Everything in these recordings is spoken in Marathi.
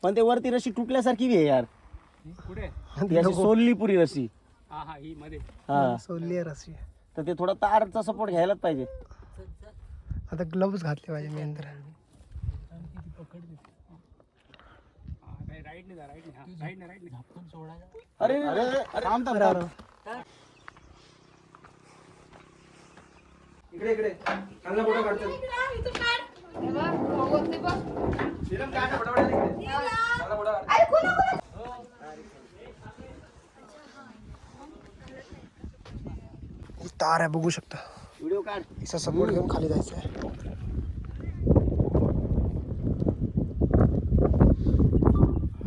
पण ते वरती रशी तुटल्यासारखी आहे यार. पुढे ती अशी सोललीपुरी रशी. हा हा ही मध्ये हा सोलली रस्सी. तर ते थोडा तारचा सपोर्ट घ्यायलाच पाहिजे. आता ग्लव्स घातले पाहिजे मेन तर. राईट नाही राईट नाही राईट नाही झापून सोडायला. अरे थांब थांब थांब. इकडे इकडे चांगला फोटो काढतो. फिल्म काढ फटाफट इकडे. चांगला फोटो काढ. ही तार आहे बघू शकता. व्हिडिओ काढ. इसा सपोर्ट घेऊन खाली जायचं आहे.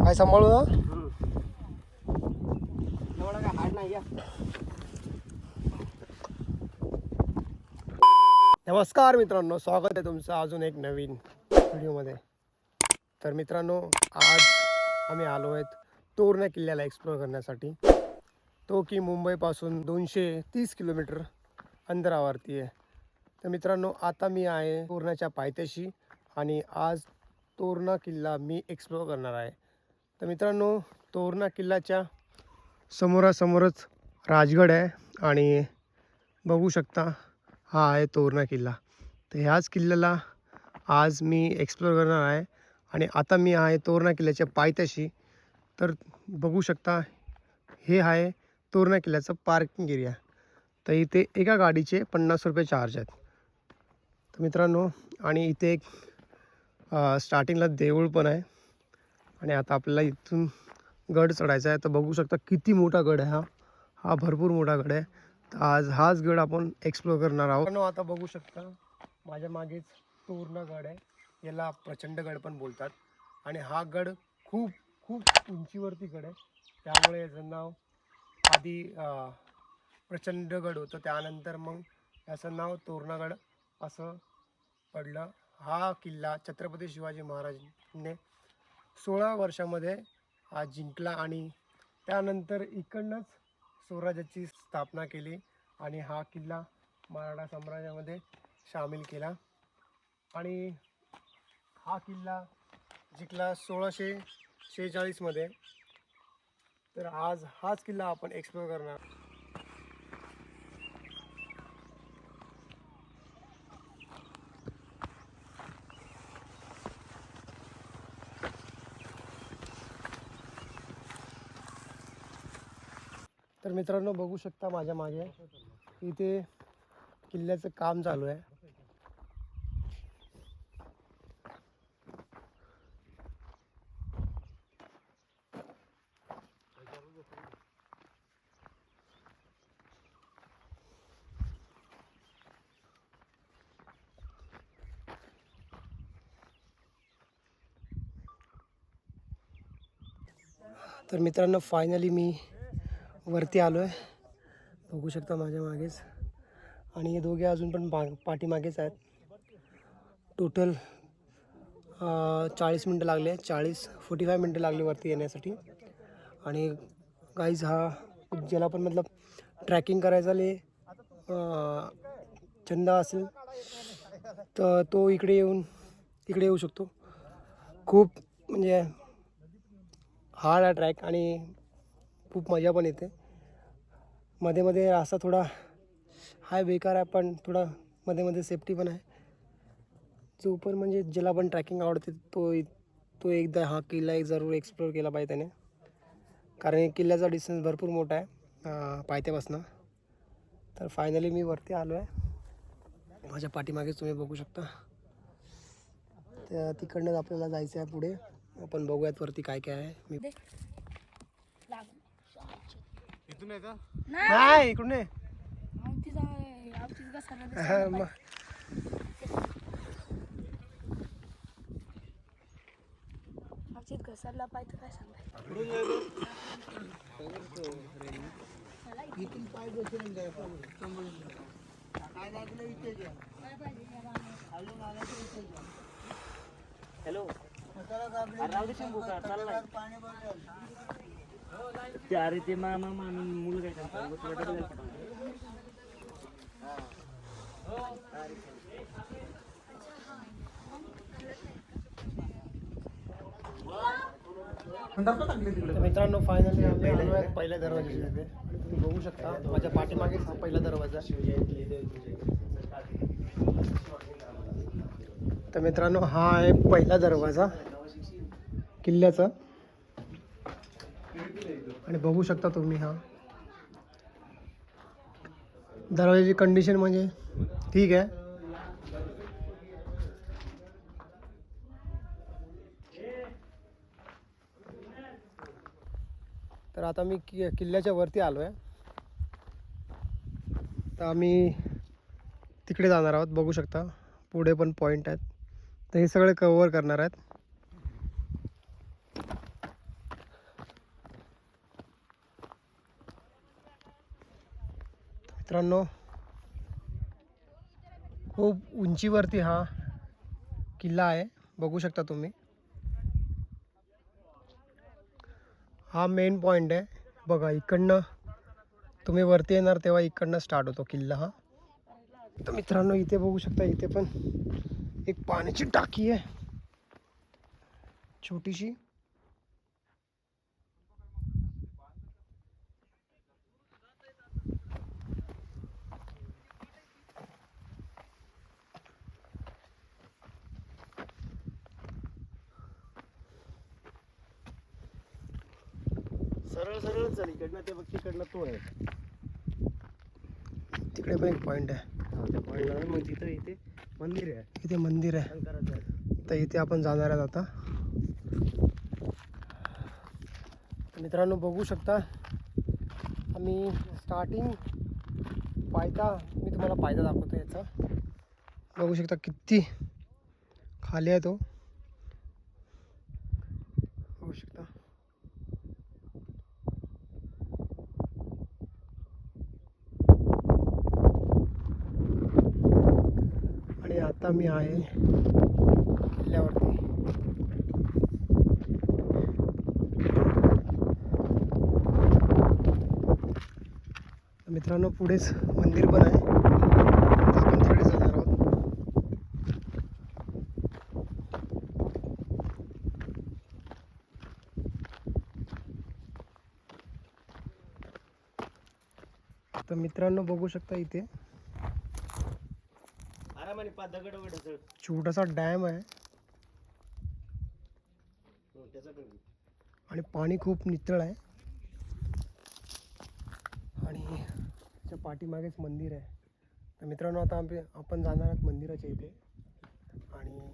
काय सांभाळू ना. एवढा काय हार्ड नाही या. नमस्कार मित्रांनो, स्वागत आहे तुमचं अजून एक नवीन व्हिडिओमध्ये. तर मित्रांनो, आज आम्ही आलो आहेत तोरणा किल्ल्याला एक्सप्लोअर करण्यासाठी. तो की मुंबईपासून 230 किलोमीटर अंतरावरती आहे. तर मित्रांनो, आता मी आहे तोरणाच्या पायथ्याशी आणि आज तोरणा किल्ला मी एक्सप्लोअर करणार आहे. तर मित्रांनो, तोरणा किल्ल्याच्या समोरासमोरच राजगड आहे आणि बघू शकता हा आहे तोरणा किल्ला. तर ह्याच किल्ल्याला आज मी एक्सप्लोअर करणार आहे आणि आता मी आहे तोरणा किल्ल्याच्या पायथ्याशी. तर बघू शकता हे आहे तोरणा किल्ल्याचं पार्किंग एरिया. तर इथे एका गाडीचे 50 रुपये चार्ज आहेत. तर मित्रांनो, आणि इथे एक स्टार्टिंगला देऊळ पण आहे आणि आता आपल्याला इथून गड चढायचा आहे. तर बघू शकता किती मोठा गड आहे हा भरपूर मोठा गड आहे. तर आज हाच गड आपण एक्सप्लोअर करणार आहोत. आता बघू शकता माझ्या मागेच तोरणा गड आहे. याला प्रचंड गड पण बोलतात आणि हा गड खूप खूप उंचीवरती गड आहे. त्यामुळे याचं नाव आधी प्रचंड गड होतं, त्यानंतर मग याचं नाव तोरणागड असं पडलं. हा किल्ला छत्रपती शिवाजी महाराजांनी 16 वर्षामध्ये हा जिंकला आणि त्यानंतर इकडनंच स्वराज्याची स्थापना केली आणि हा किल्ला मराठा साम्राज्यामध्ये सामील केला. आणि हा किल्ला जिंकला 1646 मध्ये. तर आज हाच किल्ला आपण एक्सप्लोअर करणार. तर मित्रांनो, बघू शकता माझ्या मागे इथे किल्ल्याचं काम चालू आहे. तर मित्रांनो, फायनली मी वरती आलो आहे. बघू शकता माझ्या मागेच. आणि हे दोघे अजून पण पाठीमागेच आहेत. टोटल 40 मिनटं लागले. 45 मिनटं लागली वरती येण्यासाठी. आणि गाईज, हा ज्याला पण मतलब ट्रॅकिंग करायचा छंद असेल तर तो इकडे येऊ शकतो. खूप म्हणजे हार्ड आहे ट्रॅक आणि खूप मजा पण येते. मध्ये मध्ये रास्ता थोडा हाय बेकार आहे, पण थोडा मध्ये मध्ये सेफ्टी पण आहे. जो पण म्हणजे ज्याला पण ट्रॅकिंग आवडते तो एकदा हा किल्ला जरूर एक्सप्लोअर केला पाहिजे त्याने, कारण किल्ल्याचा डिस्टन्स भरपूर मोठा आहे पायथ्यापासून. तर फायनली मी वरती आलो आहे. माझ्या पाठीमागेच तुम्ही बघू शकता. त्या तिकडनं आपल्याला जायचं आहे पुढे. आपण बघूयात वरती काय काय आहे. मी इथून आहे का? नाही, इकडून नाही. घसरला पाहिजे काय सांगाय. हॅलो, राहू दे शंभू का चाललाय. ते अरे ते मामा मुलगा आहे त्यांचा. तर मित्रांनो फायनली आम्ही आलो आहे पहिल्या दरवाजाच्या तिथे आणि तुम्ही बघू शकता माझ्या पाठीमागेच हा पहिला दरवाजा. तर मित्रांनो हा आहे पहिला दरवाजा किल्ल्याचा आणि बघू शकता तुम्ही हा दरवाजाची कंडिशन म्हणजे ठीक आहे. तर आता मी किल्ल्याच्या वरती आलो आहे. तर आम्ही तिकडे जाणार आहोत. बघू शकता पुढे पण पॉईंट आहेत. तर हे सगळे कव्हर करणार आहेत. मित्रांनो खूप उंचीवरती हा किल्ला आहे. बघू शकता तुम्ही. हा मेन पॉईंट आहे बघा. इकडनं तुम्ही वरती येणार तेव्हा इकडनं स्टार्ट होतो किल्ला हा. तर मित्रांनो इथे बघू शकता इथे पण एक पाण्याची टाकी आहे छोटीशी. सरळ सरळ चल इकडनं ते बघ तिकडनं तो आहे. तिकडे पण एक पॉईंट आहे. त्या पॉईंटला मग तिथं इथे मंदिर आहे. इथे मंदिर आहे. शंकराचं आहे. तर इथे आपण जाणार आहोत आता. तर मित्रांनो बघू शकता आम्ही स्टार्टिंग पायथा मी तुम्हाला पायथा दाखवतो याचा. बघू शकता किती खाली आहे तो. बघू शकता आणि आता मी आहे किल्ल्यावरती. मित्रांनो पुढेच मंदिर पण आहे. तर आपण तिकडे जाणार आहोत. तर मित्रांनो बघू शकता इथे आरामाने दगड वगैरे ढकल. छोटासा डॅम आहे त्याचा पण आणि पाणी खूप नितळ आहे आणि त्याच्या पाठीमागेच मंदिर आहे. तर मित्रांनो आता आपण जाणार आहोत मंदिराच्या इथे आणि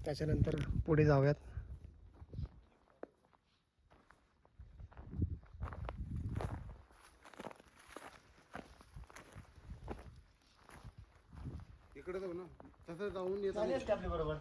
त्याच्यानंतर पुढे जाऊयात. इकडे जाऊ ना तसं जाऊन येतो. आपल्या बरोबर.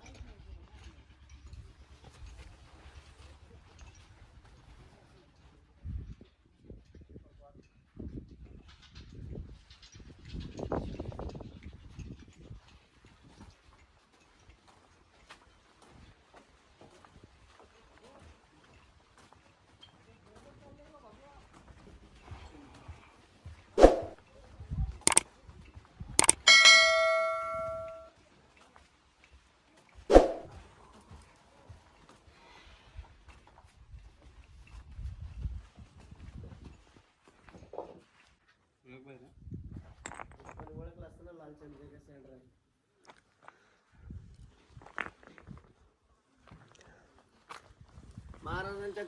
महाराजांच्या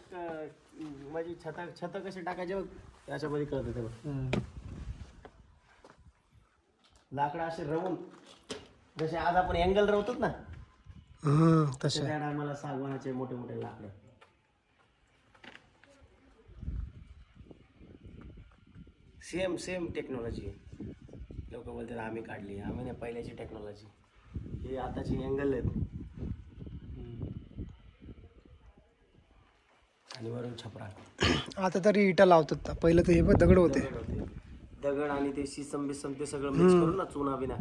म्हणजे छत कसे टाकायचे बघ याच्यामध्ये कळतं ते बघ. लाकडं असे रवून जसे आज आपण अँगल रवतो ना तसे त्या टायमाला सागवानाचे मोठे मोठे लाकडं. सेम सेम टेक्नॉलॉजी आहे. लोक बोलतात आम्ही काढली. आम्ही नाही, पहिल्याची टेक्नॉलॉजी. हे आताची अँगल आहेत आणि वरून छपरा. आता तरी इटा लावतात. पहिलं तर हे बघ दगड होते. दगड आणि ते शिसम बिसम ते सगळं मिक्स करून ना चुना बिना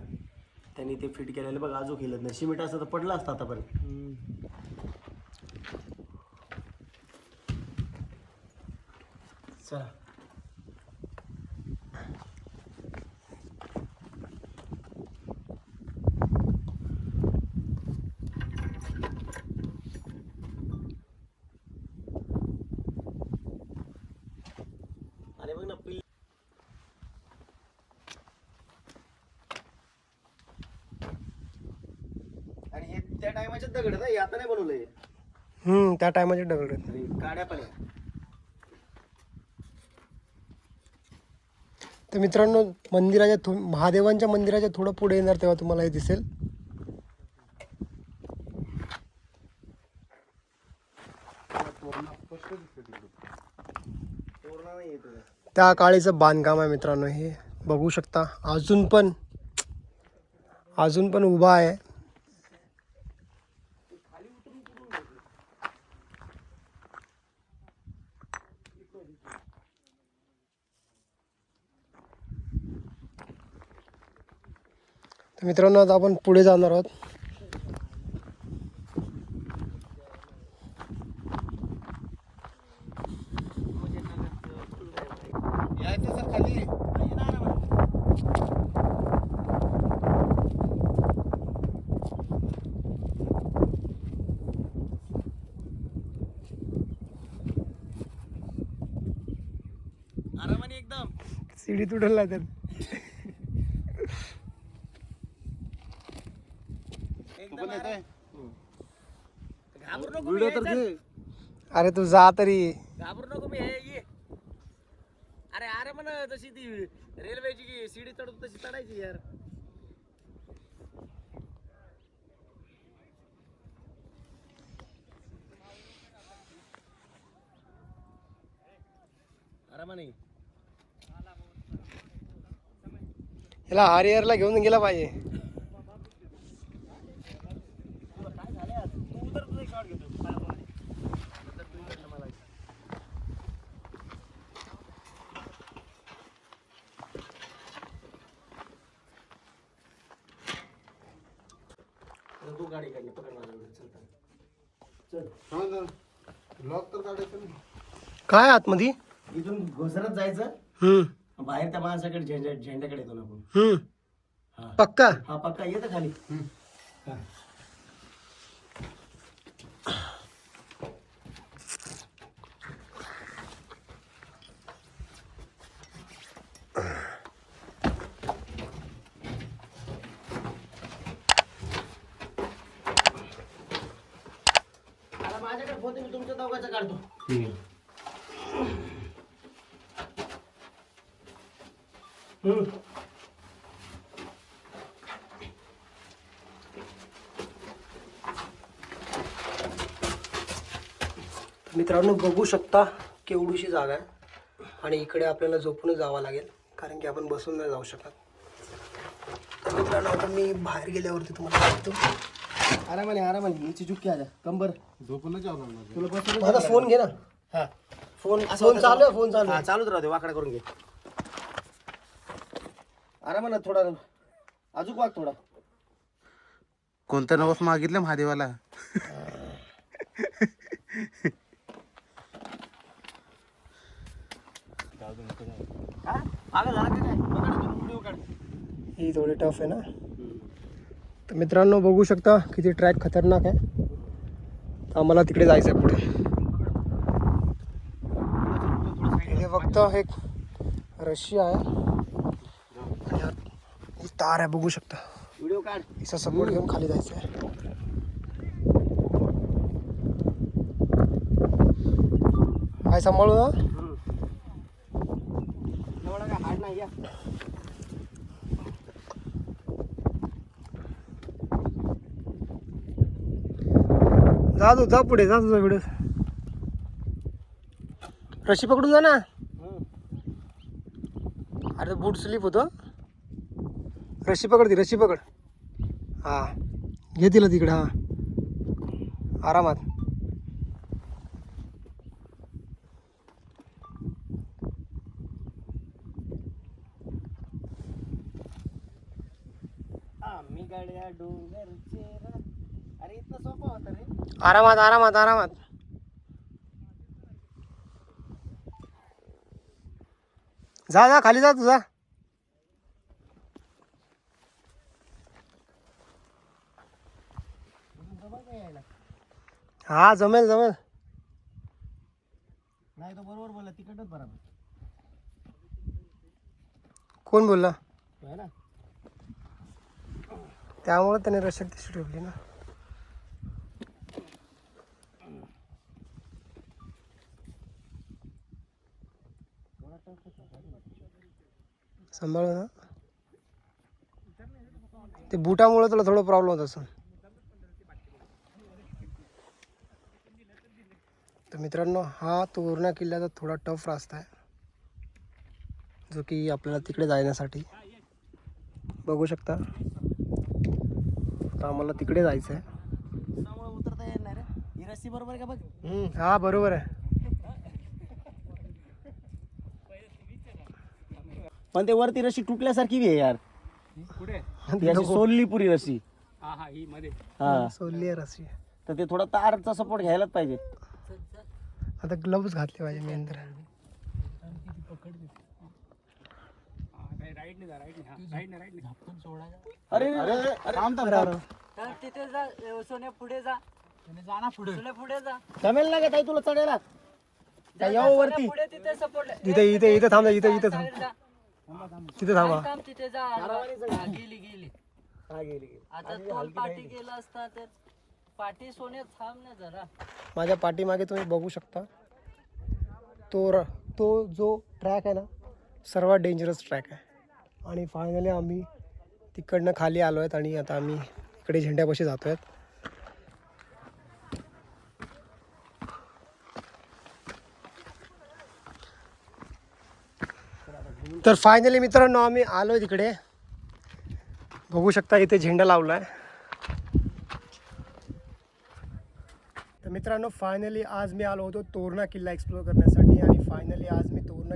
त्यांनी ते फिट केलेलं बघ. अजून केलं नाही. सिमेंट असं तर पडलं असतं आता पण. चला त्या टायमाच्याच दगड ना, हे आता नाही बनवलंय. त्या टायमाचे दगड आहेत. आणि काड्या पण आहे. तर मित्रांनो मंदिराच्या महादेवांच्या मंदिराच्या थोडं पुढे येणार तेव्हा तुम्हाला हे दिसेल. त्या काळीचं बांधकाम आहे मित्रांनो, हे बघू शकता. अजून पण उभा आहे. तर मित्रांनो आता आपण पुढे जाणार आहोत. यायचं सर खाली. आरामाने एकदम. सीडी तुटल ना तर. तू पण येतोय? घाबरू नको. व्हिडिओ तर घे. अरे तू जा तरी. घाबरू नको मी ये. अरे म्हण जशी ती रेल्वेची सीडी चढतो तशी चढायची यार. आरामाने. ह्याला हरिहरला घेऊन गेला पाहिजे. काय झालं आज? तू उतर, तुझा शॉट घेतो. नंतर तू इकडनं मला. तू गाडी काढली, पकड माझ्याकडे. चल. लॉक तर काढायचं ना. काय आतमध्ये? इथून घोसरत जायचं. बाहेर त्या माणसाकडे झेंड्याकडे येतो ना आपण. हा. पक्का. हा पक्का येतं खाली. हा. आता माझ्याकडे फोन मी तुमच्या दोघांचा काढतो. मित्रांनो बघू शकता केवढीशी जागा आहे आणि इकडे आपल्याला झोपून जावं लागेल कारण की आपण बसून नाही जाऊ शकत. तर मित्रांनो आता मी बाहेर गेल्यावरती तुम्हाला सांगतो. आरामाने याची चुकी आल्या कंबर. झोपूनच यावं लागणार. तुला बसून माझा फोन घे ना. हा फोन फोन चालू आहे. फोन चालू हा आहे. चालूच राहते. वाकडा करून घे. आरामाने थोडा अजून वाग थोडा. कोणतं नवस मागितलं महादेवाला? मागं झाला का काय? पकड, व्हिडिओ काढ. ही थोडी टफ आहे ना. तर मित्रांनो बघू शकता किती ट्रॅक खतरनाक आहे. आम्हाला तिकडे जायचं आहे पुढे. इथे फक्त एक रशी आहे आणि ही तार आहे बघू शकता. व्हिडिओ काढ. हिचा सपोर्ट घेऊन खाली जायचं आहे. काय सांभाळू ना. एवढा काय हार्ड नाही. या जा तू जा पुढे जा. तुझा व्हिडिओ रशी पकडून जा ना. अरे बूट स्लिप होतं. रशी पकड ती. रशी पकड. हा घे तिला तिकडे. हा आरामात. आम्ही गाड्या डोंगरचे रा-. अरे इतकं सोपं होतं रे. आरामात आरामात आरामात. जा जा खाली जा तुझा. हा जमेल जमेल. नाही तो बरोबर बोलला. तिकडच बरोबर कोण बोलला? आहे ना. त्यामुळे त्याने रशी तशी ठेवली ना. सांभाळ ना, ते बुटामुळे तुला थोडं प्रॉब्लेम होत असं. तर मित्रांनो, हा तोरणा किल्ल्याचा थोडा टफ रस्ता आहे, जो की आपल्याला तिकडे जाण्यासाठी बघू शकता. तर आम्हाला तिकडे जायचं आहे. उतरता येणार ही रस्सी बरोबर आहे का बघ. हा बरोबर आहे. पण ते वरती रस्सी तुटल्यासारखी बी आहे यार. ती अशी सोलली पुरी रस्सी. हा सोडली आहे रस्सी. तर ते थोडा तारचा सपोर्ट घ्यायलाच पाहिजे. आता ग्लव्स घातले पाहिजे मेन तर. अरे तिथे जा सोन्या पुढे जा सोन्या पुढे जा जमेल ना का ताई तुला चढायला यावं वरती. पुढे तिथे सपोर्ट इथे इथे इथे थांब, इथे इथे थांब, तिथे थांबा. काम तिथे जा गेली आता तोल पाठी गेला असता तर पाठी सोन्या थांब ना जरा. माझ्या पाठीमागे तुम्ही बघू शकता तो जो ट्रॅक आहे ना, सर्वात डेंजरस ट्रॅक आहे. आणि फायनली आम्ही तिकडनं खाली आलो आहेत आणि आता आम्ही इकडे झेंड्यापाशी जातो आहेत. तर फायनली मित्रांनो आम्ही आलो आहे तिकडे. बघू शकता इथे झेंडा लावला आहे. तर मित्रांनो, फायनली आज मी आलो होतो तोरणा किल्ला एक्सप्लोर करण्यासाठी आणि फायनली आज मी तोरणा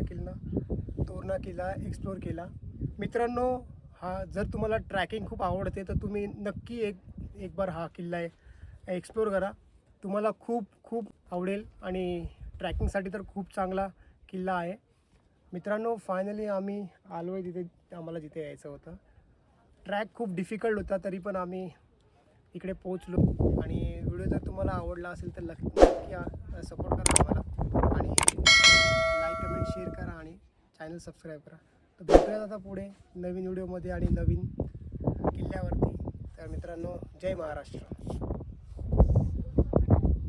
किल्ला एक्सप्लोर केला. मित्रांनो, हा जर तुम्हाला ट्रॅकिंग खूप आवडते तर तुम्ही नक्की एक बार हा किल्ला एक्सप्लोर करा. तुम्हाला खूप खूप आवडेल आणि ट्रॅकिंगसाठी तर खूप चांगला किल्ला आहे. मित्रांनो, फायनली आम्ही आलो आहे तिथे आम्हाला जिथे यायचं होतं. ट्रॅक खूप डिफिकल्ट होता, तरी पण आम्ही इकडे पोचलो. आणि व्हिडिओ जर तुम्हाला आवडला असेल तर नक्की सपोर्ट करा आम्हाला आणि लाईक कमेंट शेअर करा आणि चॅनल सबस्क्राईब करा. तर भेटूयात आता पुढे नवीन व्हिडिओमध्ये आणि नवीन किल्ल्यावरती. तर मित्रांनो, जय महाराष्ट्र.